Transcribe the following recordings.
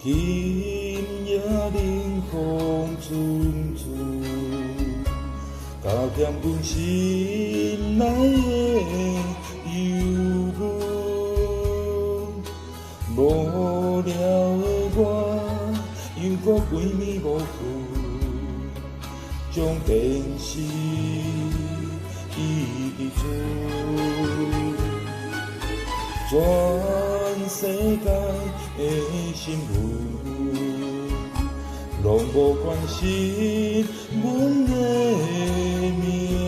今夜冷风阵阵，加添阮心内的忧闷。无聊的我，又搁规暝无困，将电视移出。全世界的新闻，拢无关心阮的命运，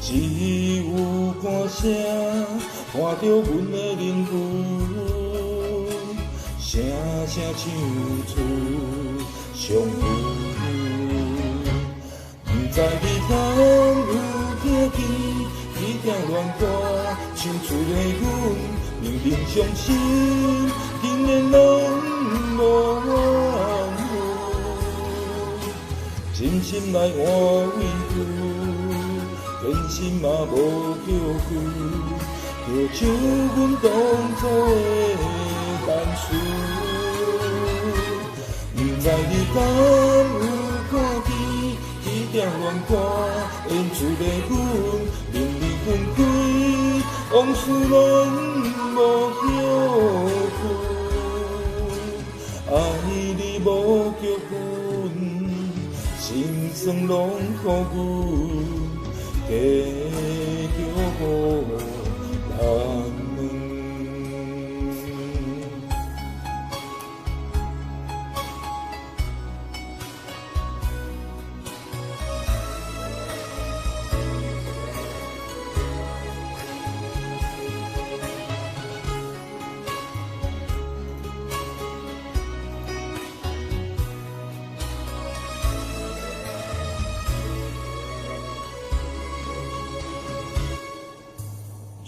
只有歌声伴着阮的灵魂，声声唱出伤痕。不知你敢有听见？一条乱歌唱出的阮，明明伤心，竟然拢无怨恨。真心来换委屈，真心嘛无叫屈，就像阮当初的单纯。不知你敢有看见？一条乱歌演出的阮。分开，往事拢无后悔，爱你无叫阮，心酸拢靠阮，加叫无难问。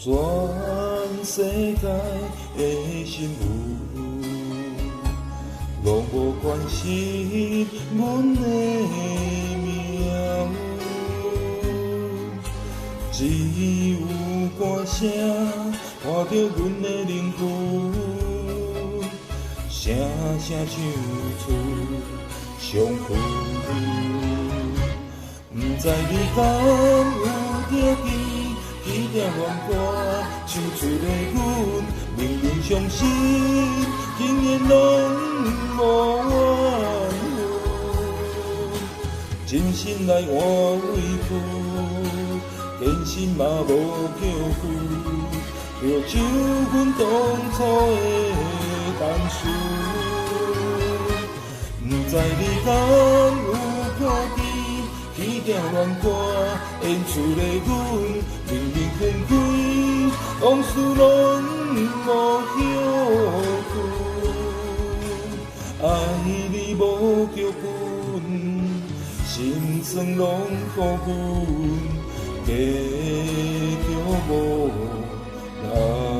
全世界的新闻，拢无关心阮的命运，只有歌声伴着阮的灵魂，声声唱出伤痕。不知你敢有听见？一条乱歌唱出的阮，明明伤心，竟然拢无怨恨。真心来换委屈，真心嘛无叫屈，就像阮当初的单纯。不知你敢有看见？一条乱歌演出的阮，明明分开，往事拢无后悔，爱你无叫阮，心酸拢靠阮，加叫无难。